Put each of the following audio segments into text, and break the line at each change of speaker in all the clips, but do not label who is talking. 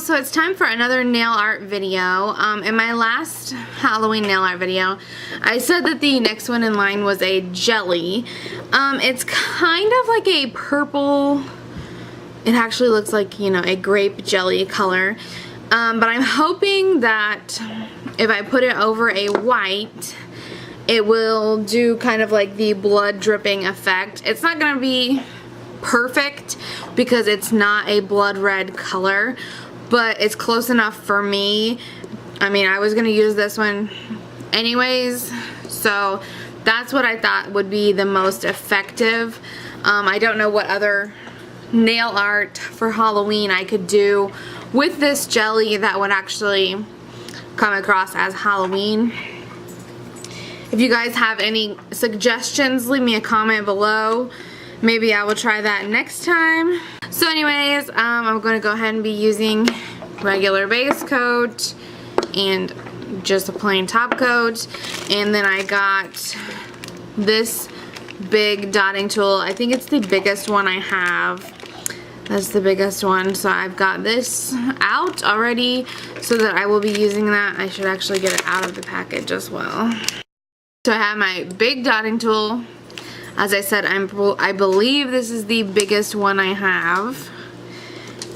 So it's time for another nail art video. In my last Halloween nail art video, I said that the next one in line was a jelly. It's kind of like a purple, it actually looks like, you know, a grape jelly color. But I'm hoping that if I put it over a white, it will do kind of like the blood dripping effect. It's not going to be perfect because it's not a blood red color, but it's close enough for me. I mean, I was gonna use this one anyways, so that's what I thought would be the most effective. I don't know what other nail art for Halloween I could do with this jelly that would actually come across as Halloween. If you guys have any suggestions, leave me a comment below. Maybe I will try that next time. So anyways, I'm going to go ahead and be using regular base coat and just a plain top coat. And then I got this big dotting tool. I think it's the biggest one I have. That's the biggest one. So I've got this out already so that I will be using that. I should actually get it out of the package as well. So I have my big dotting tool. As I said, I believe this is the biggest one I have.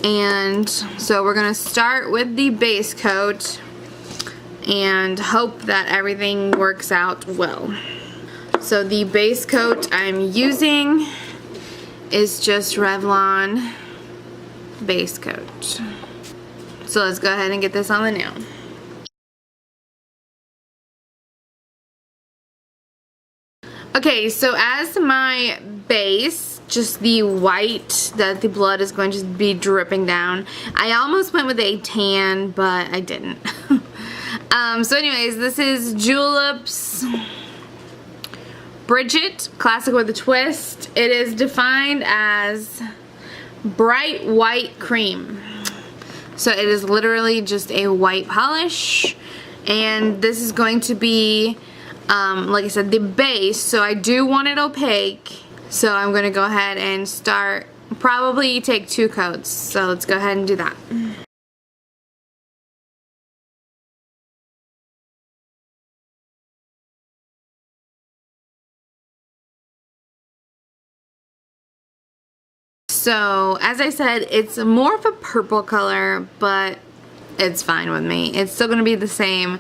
And so we're going to start with the base coat and hope that everything works out well. So the base coat I'm using is just Revlon base coat. So let's go ahead and get this on the nail. Okay, so as my base, just the white that the blood is going to be dripping down. I almost went with a tan, but I didn't. So anyways, this is Julep's Brigitte, classic with a twist. It is defined as bright white cream. So it is literally just a white polish. And this is going to be like I said, the base, so I do want it opaque. So I'm going to go ahead and start, probably take 2 coats. So let's go ahead and do that. So as I said, it's more of a purple color, but it's fine with me. It's still going to be the same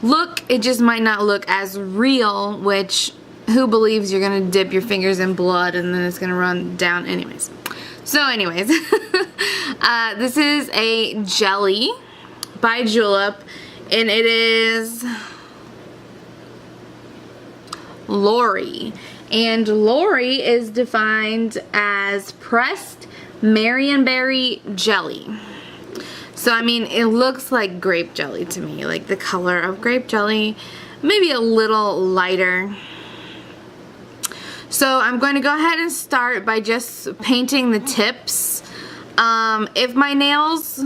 look. It just might not look as real, which who believes you're gonna dip your fingers in blood and then it's gonna run down anyways. So anyways, this is a jelly by Julep, and it is Lori, and Lori is defined as pressed Marionberry jelly. So I mean, it looks like grape jelly to me, like the color of grape jelly, maybe a little lighter. So I'm going to go ahead and start by just painting the tips. If my nails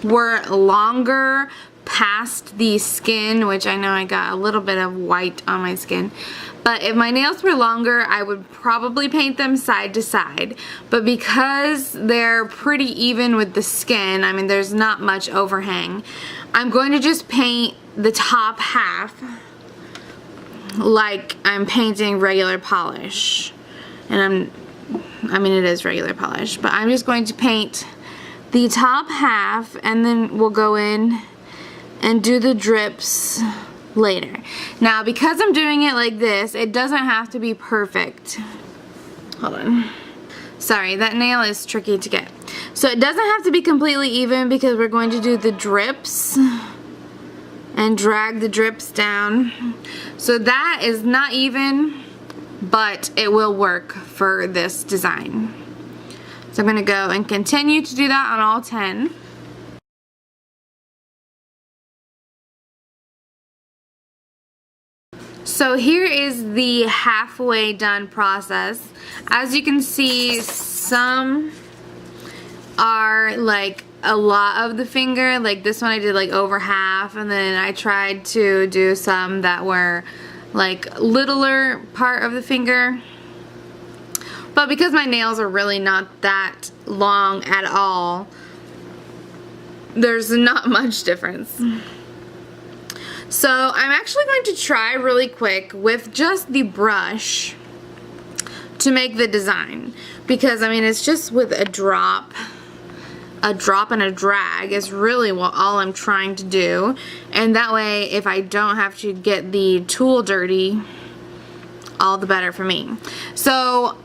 were longer past the skin, which I know I got a little bit of white on my skin, but if my nails were longer, I would probably paint them side to side. But because they're pretty even with the skin, I mean, there's not much overhang, I'm going to just paint the top half like I'm painting regular polish. And I mean, it is regular polish, but I'm just going to paint the top half, and then we'll go in and do the drips later. Now, because I'm doing it like this, it doesn't have to be perfect. Hold on. Sorry, that nail is tricky to get. So it doesn't have to be completely even because we're going to do the drips and drag the drips down. So that is not even, but it will work for this design. So I'm going to go and continue to do that on all 10. So here is the halfway done process. As you can see, some are like a lot of the finger. Like this one I did like over half, and then I tried to do some that were like littler part of the finger. But because my nails are really not that long at all, there's not much difference. So I'm actually going to try really quick with just the brush to make the design, because I mean it's just with a drop and a drag is really all I'm trying to do, and that way if I don't have to get the tool dirty, all the better for me. So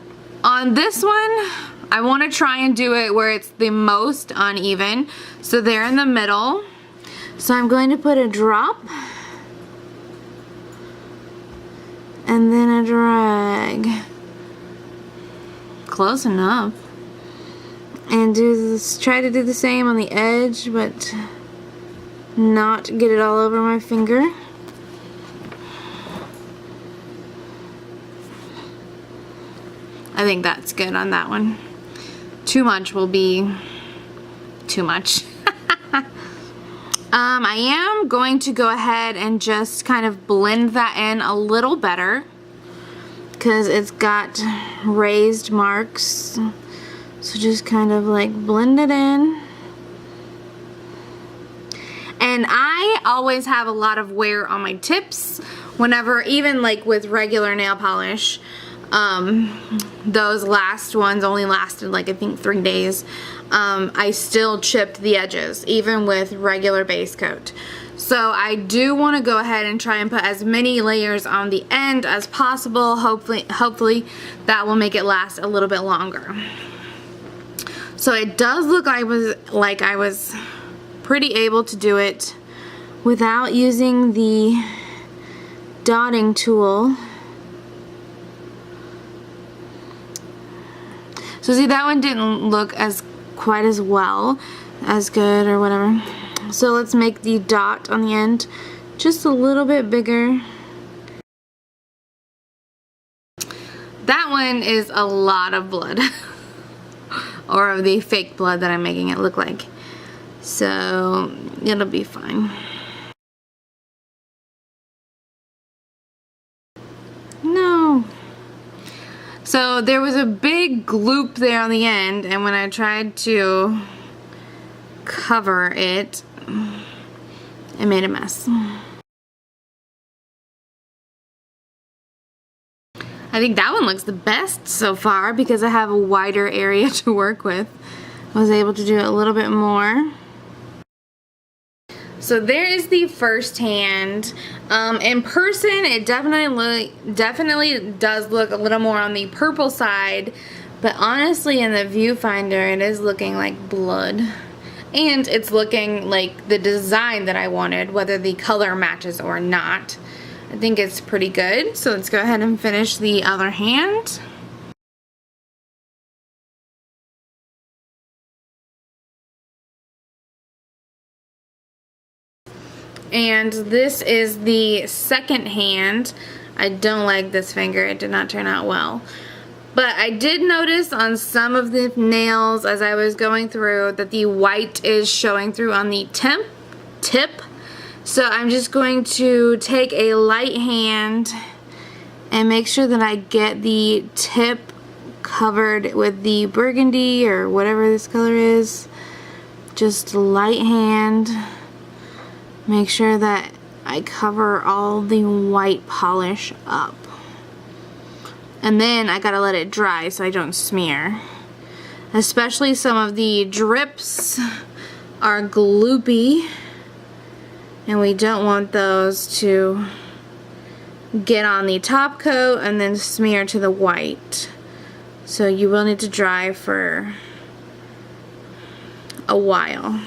on this one I want to try and do it where it's the most uneven, so they're in the middle. So I'm going to put a drop and then a drag. Close enough. And try to do the same on the edge, but not get it all over my finger. I think that's good on that one. Too much will be too much. I am going to go ahead and just kind of blend that in a little better, because it's got raised marks. So just kind of like blend it in. And I always have a lot of wear on my tips whenever, even like with regular nail polish. Those last ones only lasted like I think 3 days. I still chipped the edges even with regular base coat. So I do want to go ahead and try and put as many layers on the end as possible. Hopefully that will make it last a little bit longer. So it does look like I was pretty able to do it without using the dotting tool. So see, that one didn't look quite as well, as good or whatever. So let's make the dot on the end just a little bit bigger. That one is a lot of blood. Or of the fake blood that I'm making it look like. So it'll be fine. No. So there was a big gloop there on the end, and when I tried to cover it, it made a mess. I think that one looks the best so far because I have a wider area to work with. I was able to do a little bit more. So there is the first hand. In person, it definitely does look a little more on the purple side, but honestly in the viewfinder it is looking like blood. And it's looking like the design that I wanted, whether the color matches or not. I think it's pretty good. So let's go ahead and finish the other hand. And this is the second hand. I don't like this finger. It did not turn out well. But I did notice on some of the nails as I was going through that the white is showing through on the tip. So I'm just going to take a light hand and make sure that I get the tip covered with the burgundy or whatever this color is. Just a light hand. Make sure that I cover all the white polish up. And then I gotta let it dry so I don't smear. Especially some of the drips are gloopy, and we don't want those to get on the top coat and then smear to the white. So you will need to dry for a while.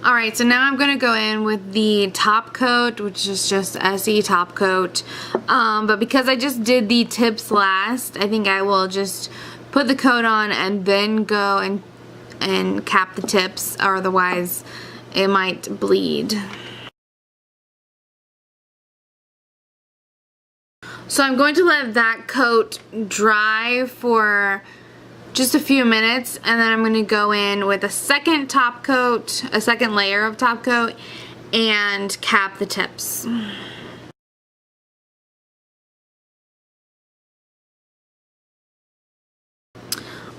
Alright, so now I'm going to go in with the top coat, which is just SE top coat. But because I just did the tips last, I think I will just put the coat on and then go and cap the tips, or otherwise it might bleed. So I'm going to let that coat dry for just a few minutes, and then I'm going to go in with a second top coat, a second layer of top coat, and cap the tips.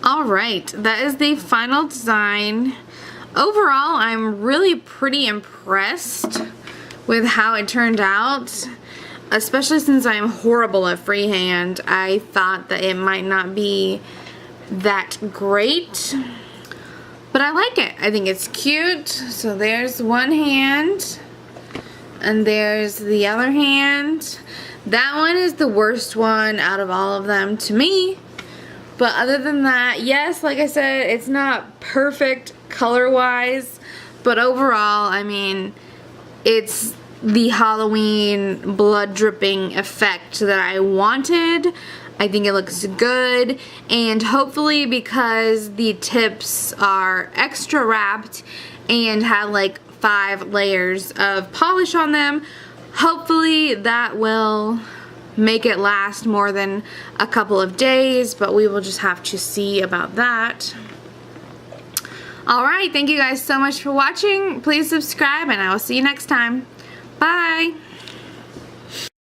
Alright, that is the final design. Overall, I'm really pretty impressed with how it turned out. Especially since I'm horrible at freehand, I thought that it might not be that great. But I like it. I think it's cute. So there's one hand. And there's the other hand. That one is the worst one out of all of them to me. But other than that, yes, like I said, it's not perfect color-wise. But overall, I mean, it's the Halloween blood dripping effect that I wanted. I think it looks good, and hopefully because the tips are extra wrapped and have like 5 layers of polish on them, hopefully that will make it last more than a couple of days, but we will just have to see about that. Alright, thank you guys so much for watching. Please subscribe and I will see you next time. Bye!